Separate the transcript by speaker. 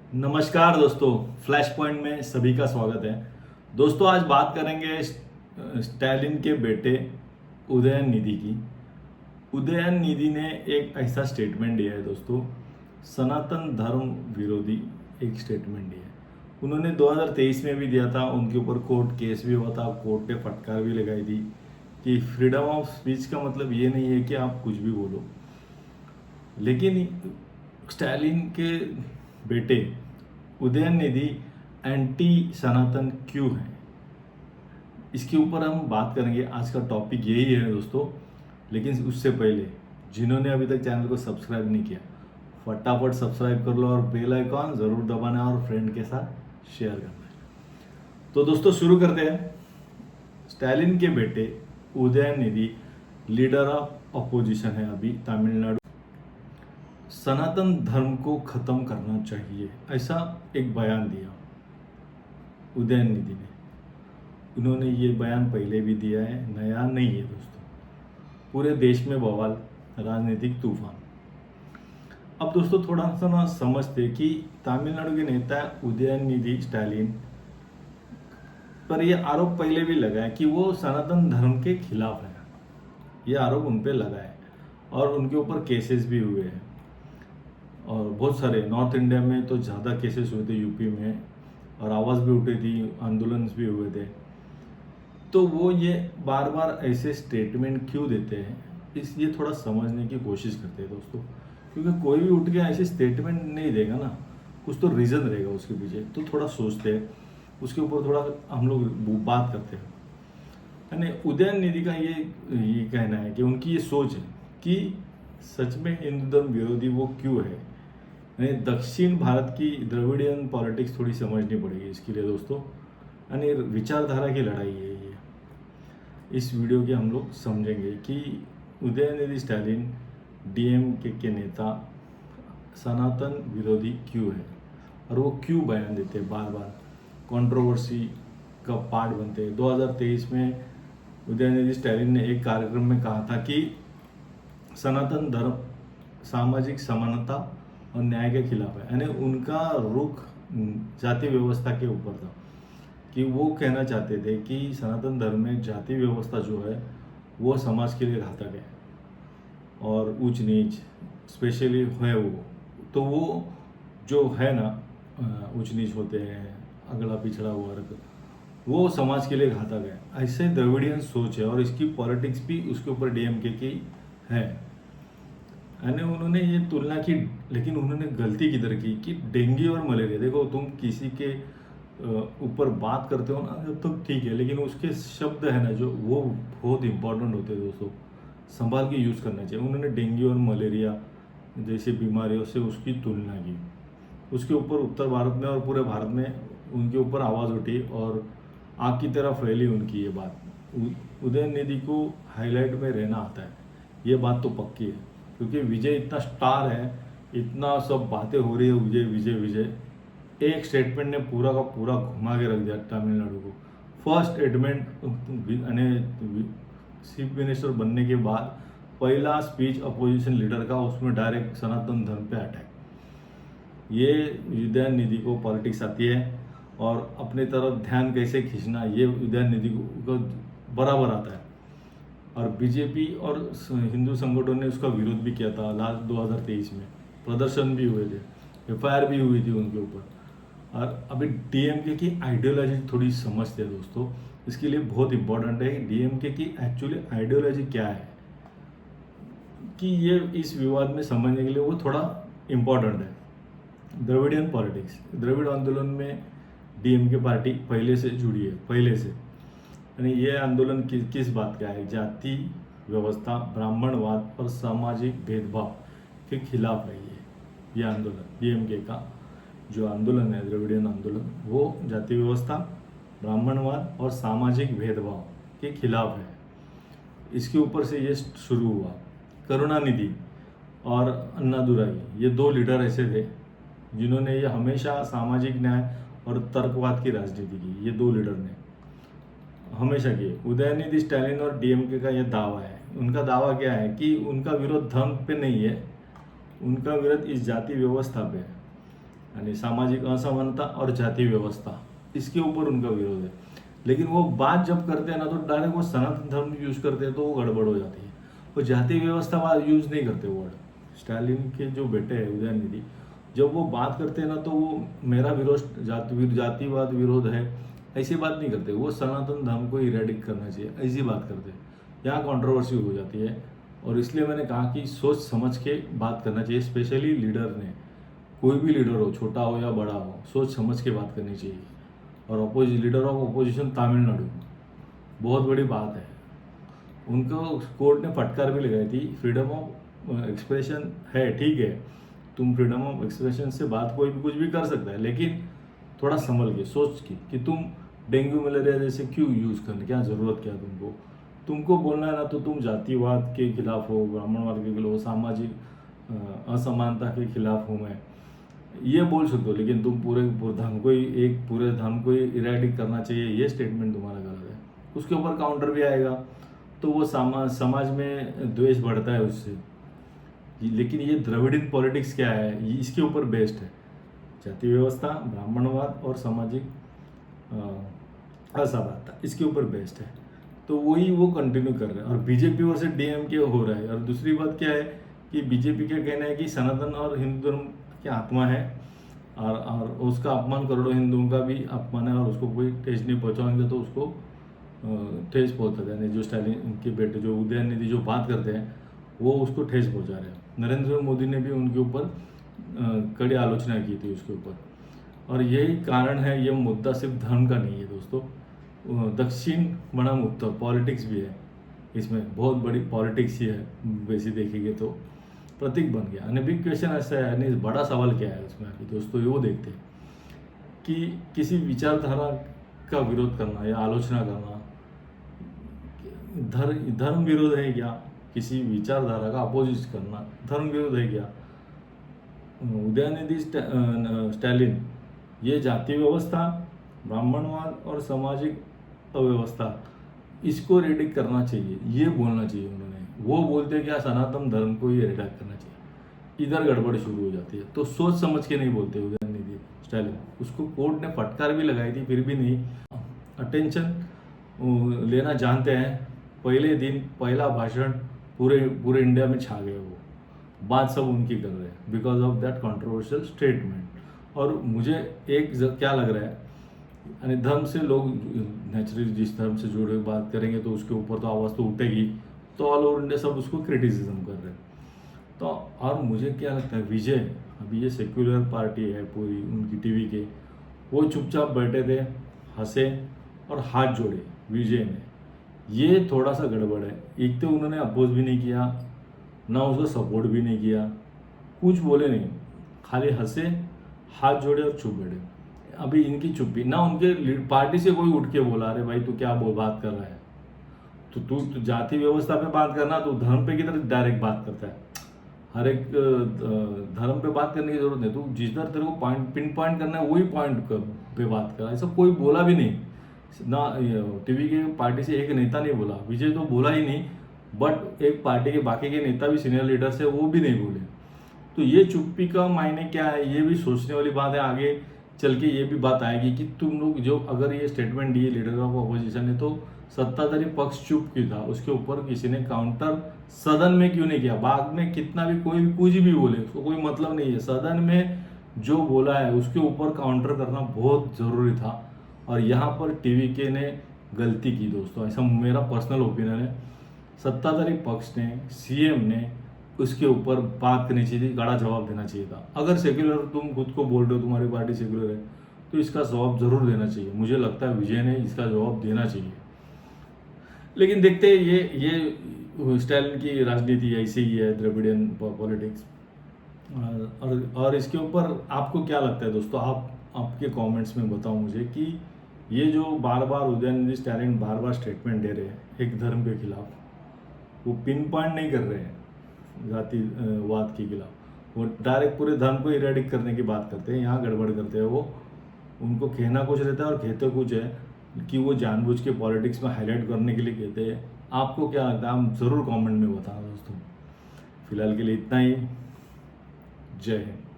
Speaker 1: नमस्कार दोस्तों, flash point में सभी का स्वागत है। दोस्तों आज बात करेंगे स्टालिन के बेटे उदयनिधि की। उदयनिधि ने एक ऐसा स्टेटमेंट दिया है दोस्तों, सनातन धर्म विरोधी एक स्टेटमेंट दिया है। उन्होंने 2023 में भी दिया था, उनके ऊपर कोर्ट केस भी हुआ था, कोर्ट ने फटकार भी लगाई थी कि फ्रीडम ऑफ स्पीच का मतलब ये नहीं है कि आप कुछ भी बोलो। लेकिन स्टालिन के बेटे उदयनिधि एंटी सनातन क्यों है, इसके ऊपर हम बात करेंगे। आज का टॉपिक यही है दोस्तों। लेकिन उससे पहले जिन्होंने अभी तक चैनल को सब्सक्राइब नहीं किया, फटाफट सब्सक्राइब कर लो और बेल आइकॉन ज़रूर दबाना है और फ्रेंड के साथ शेयर करना है। तो दोस्तों शुरू करते हैं। स्टालिन के बेटे उदयनिधि लीडर ऑफ अपोजिशन है अभी तमिलनाडु। सनातन धर्म को खत्म करना चाहिए, ऐसा एक बयान दिया उदयनिधि ने। उन्होंने ये बयान पहले भी दिया है, नया नहीं है दोस्तों। पूरे देश में बवाल, राजनीतिक तूफान। अब दोस्तों थोड़ा सा ना समझते कि तमिलनाडु के नेता उदयनिधि स्टालिन पर यह आरोप पहले भी लगा है कि वो सनातन धर्म के खिलाफ है। ये आरोप उन पर लगा है और उनके ऊपर केसेस भी हुए हैं। और बहुत सारे नॉर्थ इंडिया में तो ज़्यादा केसेस हुए थे, यूपी में, और आवाज़ भी उठी थी, आंदोलन भी हुए थे। तो वो ये बार बार ऐसे स्टेटमेंट क्यों देते हैं, ये थोड़ा समझने की कोशिश करते हैं दोस्तों। क्योंकि कोई भी उठ के ऐसे स्टेटमेंट नहीं देगा ना, कुछ तो रीज़न रहेगा उसके पीछे। तो थोड़ा सोचते हैं, उसके ऊपर थोड़ा हम लोग बात करते हैं। यानी उदयनिधि का ये कहना है कि उनकी ये सोच है कि सच में हिंदू धर्म विरोधी वो क्यों है। यानी दक्षिण भारत की द्रविडियन पॉलिटिक्स थोड़ी समझनी पड़ेगी इसके लिए दोस्तों। यानी विचारधारा की लड़ाई है ये। इस वीडियो के हम लोग समझेंगे कि उदयनिधि स्टालिन डीएमके के नेता सनातन विरोधी क्यों है और वो क्यों बयान देते हैं, बार बार कंट्रोवर्सी का पार्ट बनते हैं। 2023 में उदयनिधि स्टालिन ने एक कार्यक्रम में कहा था कि सनातन धर्म सामाजिक समानता और न्याय के खिलाफ है। यानी उनका रुख जाति व्यवस्था के ऊपर था कि वो कहना चाहते थे कि सनातन धर्म में जाति व्यवस्था जो है वो समाज के लिए घातक है और ऊंच नीच स्पेशली है वो। तो वो जो है ना, ऊंच नीच होते हैं, अगला पिछड़ा वर्ग, वो समाज के लिए घातक है। ऐसे द्रविडियन सोच है और इसकी पॉलिटिक्स भी उसके ऊपर डीएमके की है। यानी उन्होंने ये तुलना की, लेकिन उन्होंने गलती किधर की कि डेंगू और मलेरिया, देखो तुम किसी के ऊपर बात करते हो ना तो ठीक है, लेकिन उसके शब्द है ना जो, वो बहुत इंपॉर्टेंट होते हैं दोस्तों, संभाल के यूज़ करना चाहिए। उन्होंने डेंगू और मलेरिया जैसी बीमारियों से उसकी तुलना की। उसके ऊपर उत्तर भारत में और पूरे भारत में उनके ऊपर आवाज़ उठी और आग की तरह फैली उनकी ये बात। उदयनिधि को हाईलाइट में रहना आता है, ये बात तो पक्की है। क्योंकि विजय इतना स्टार है, इतना सब बातें हो रही है विजय विजय विजय, एक स्टेटमेंट ने पूरा का पूरा घुमा के रख दिया तमिलनाडु को। फर्स्ट स्टेटमेंट यानी चीफ मिनिस्टर बनने के बाद पहला स्पीच अपोजिशन लीडर का, उसमें डायरेक्ट सनातन धर्म पे अटैक। ये उदयनिधि को पॉलिटिक्स आती है और अपने तरफ ध्यान कैसे खींचना, ये उदयनिधि को बराबर आता है। और बीजेपी और हिंदू संगठनों ने उसका विरोध भी किया था लास्ट 2023 में, प्रदर्शन भी हुए थे, एफआईआर भी हुई थी उनके ऊपर। और अभी डीएमके की आइडियोलॉजी थोड़ी समझते हैं दोस्तों, इसके लिए बहुत इंपॉर्टेंट है डीएमके की एक्चुअली आइडियोलॉजी क्या है, कि ये इस विवाद में समझने के लिए वो थोड़ा इम्पोर्टेंट है। द्रविडियन पॉलिटिक्स, द्रविड़ आंदोलन में डीएमके पार्टी पहले से जुड़ी है, पहले से। यानी ये आंदोलन किस बात का है, जाति व्यवस्था, ब्राह्मणवाद और सामाजिक भेदभाव के खिलाफ है। ये आंदोलन डीएमके का जो आंदोलन है, द्रविडियन आंदोलन, वो जाति व्यवस्था, ब्राह्मणवाद और सामाजिक भेदभाव के खिलाफ है। इसके ऊपर से ये शुरू हुआ। करुणानिधि और अन्नादुराई, ये दो लीडर ऐसे थे जिन्होंने ये हमेशा सामाजिक न्याय और तर्कवाद की राजनीति की। ये दो लीडर ने हमेशा की। उदयनिधि स्टालिन और डीएमके का ये दावा है। उनका दावा क्या है कि उनका विरोध धर्म पे नहीं है, उनका विरोध इस जाति व्यवस्था पे है। यानी सामाजिक असमानता और जाति व्यवस्था, इसके ऊपर उनका विरोध है। लेकिन वो बात जब करते हैं ना तो डायरेक्ट वो सनातन धर्म यूज करते हैं, तो वो गड़बड़ हो जाती है। वो जाति व्यवस्था यूज नहीं करते वर्ड। स्टालिन के जो बेटे हैं उदयनिधि, जब वो बात करते हैं ना तो वो मेरा विरोध जातिवाद विरोध है ऐसी बात नहीं करते, वो सनातन धर्म को इरेडिक करना चाहिए ऐसी बात करते हैं। यहाँ कंट्रोवर्सी हो जाती है, और इसलिए मैंने कहा कि सोच समझ के बात करना चाहिए। स्पेशली लीडर ने, कोई भी लीडर हो, छोटा हो या बड़ा हो, सोच समझ के बात करनी चाहिए। और लीडर ऑफ अपोजिशन तमिलनाडु, बहुत बड़ी बात है। उनको कोर्ट ने फटकार भी लगाई थी, फ्रीडम ऑफ एक्सप्रेशन है, ठीक है, तुम फ्रीडम ऑफ एक्सप्रेशन से बात कोई भी कुछ भी कर सकता है, लेकिन थोड़ा संभल के सोच के कि तुम डेंगू मलेरिया जैसे क्यों यूज़ करने, क्या ज़रूरत क्या तुमको बोलना है ना तो तुम जातिवाद के खिलाफ हो, ब्राह्मणवाद के खिलाफ हो, सामाजिक असमानता के खिलाफ हूँ मैं, ये बोल सकते हो। लेकिन तुम पूरे पूरे धर्म को ही इरेडिक करना चाहिए, ये स्टेटमेंट तुम्हारा गलत है। उसके ऊपर काउंटर भी आएगा, तो वो समाज में द्वेष बढ़ता है उससे। लेकिन ये द्रविडियन पॉलिटिक्स क्या है, ये इसके ऊपर बेस्ड है। जाति व्यवस्था, ब्राह्मणवाद और सामाजिक असमानता, इसके ऊपर बेस्ड है। तो वही वो कंटिन्यू कर रहे हैं, और बीजेपी वर्सेस डीएमके हो रहा है। और दूसरी बात क्या है कि बीजेपी का कहना है कि सनातन और हिंदू धर्म की आत्मा है, और उसका अपमान करोड़ों हिंदुओं का भी अपमान है, और उसको कोई ठेस नहीं पहुँचाएंगे तो उसको ठेस पहुँचाते हैं। जो स्टालिन के बेटे जो उदयनिधि जो बात करते हैं, वो उसको ठेस पहुँचा रहे हैं। नरेंद्र मोदी ने भी उनके ऊपर कड़ी आलोचना की थी उसके ऊपर। और यही कारण है, ये मुद्दा सिर्फ धर्म का नहीं है दोस्तों, दक्षिण बनाम उत्तर पॉलिटिक्स भी है इसमें, बहुत बड़ी पॉलिटिक्स ही है वैसे देखेंगे तो, प्रतीक बन गया। यानी बिग क्वेश्चन ऐसा है, यानी बड़ा सवाल क्या है उसमें अभी दोस्तों, वो देखते हैं कि किसी विचारधारा का विरोध करना या आलोचना करना धर्म विरोध है क्या? किसी विचारधारा का अपोजिट करना धर्म विरोध है क्या? उदयनिधि स्टालिन ये जाति व्यवस्था, ब्राह्मणवाद और सामाजिक अव्यवस्था, इसको रेडिक करना चाहिए, ये बोलना चाहिए उन्होंने। वो बोलते हैं क्या सनातन धर्म को ही रेडिक करना चाहिए, इधर गड़बड़ शुरू हो जाती है। तो सोच समझ के नहीं बोलते उदयनिधि स्टालिन। उसको कोर्ट ने फटकार भी लगाई थी, फिर भी नहीं अटेंशन लेना जानते हैं। पहले दिन पहला भाषण पूरे इंडिया में छा गए, वो बात सब उनकी कर रहे हैं because of that controversial statement. और मुझे क्या लग रहा है, यानी धर्म से लोग नेचुरली जिस धर्म से जुड़े हुए बात करेंगे तो उसके ऊपर तो आवाज़ तो उठेगी, तो ऑल ओवर इंडिया सब उसको क्रिटिसिज्म कर रहे हैं। तो और मुझे क्या लगता है, विजय अभी ये सेक्युलर पार्टी है पूरी उनकी टीवी के, वो चुपचाप बैठे थे, हंसे और हाथ जोड़े विजय ने। ये थोड़ा सा गड़बड़ है। एक तो उन्होंने अपोज भी नहीं किया, ना उसको सपोर्ट भी नहीं किया, कुछ बोले नहीं, खाली हंसे, हाथ जोड़े और चुप बैठे। अभी इनकी चुप्पी ना, उनके पार्टी से कोई उठ के बोला अरे भाई तू क्या बात कर रहा है, तो तू जाति व्यवस्था पे बात करना, तो धर्म पे किधर डायरेक्ट बात करता है। हर एक धर्म पे बात करने की जरूरत नहीं, तू जिधर तेरे को पिन पॉइंट करना है वही पॉइंट पे बात कर। ऐसा कोई बोला भी नहीं ना, टीवी के पार्टी से एक नेता नहीं बोला, विजय तो बोला ही नहीं, बट एक पार्टी के बाकी के नेता भी सीनियर लीडर्स है वो भी नहीं बोले। तो ये चुप्पी का मायने क्या है, ये भी सोचने वाली बात है। आगे चल के ये भी बात आएगी कि तुम लोग जो अगर ये स्टेटमेंट दिए लीडर ऑफ अपोजिशन ने, तो सत्ताधारी पक्ष चुप क्यों था, उसके ऊपर किसी ने काउंटर सदन में क्यों नहीं किया? बाद में कितना भी कोई भी कुछ भी बोले उसको कोई मतलब नहीं है, सदन में जो बोला है उसके ऊपर काउंटर करना बहुत ज़रूरी था। और यहाँ पर टीवी के ने गलती की दोस्तों, ऐसा मेरा पर्सनल ओपिनियन है। सत्ताधारी पक्ष ने, सीएम ने उसके ऊपर बात करनी चाहिए थी, कड़ा जवाब देना चाहिए था। अगर सेक्युलर तुम खुद को बोल रहे हो तुम्हारी पार्टी सेक्युलर है, तो इसका जवाब जरूर देना चाहिए। मुझे लगता है विजय ने इसका जवाब देना चाहिए। लेकिन देखते हैं, ये स्टालिन की राजनीति ऐसी ही है, द्रविडियन पॉलिटिक्स। और इसके ऊपर आपको क्या लगता है दोस्तों? आपके कमेंट्स में बताओ मुझे कि ये जो बार बार उदयनिधि स्टालिन बार बार स्टेटमेंट दे रहे हैं एक धर्म के खिलाफ, वो पिन पॉइंट नहीं कर रहे हैं जातिवाद के खिलाफ, वो डायरेक्ट पूरे धर्म को इरेडिक करने की बात करते हैं। यहाँ गड़बड़ करते हैं वो, उनको कहना कुछ रहता है और कहते कुछ है कि वो जानबूझ के पॉलिटिक्स में हाईलाइट करने के लिए कहते हैं। आपको क्या लगता है, आप ज़रूर कमेंट में बताना दोस्तों। फिलहाल के लिए इतना ही। जय हिंद।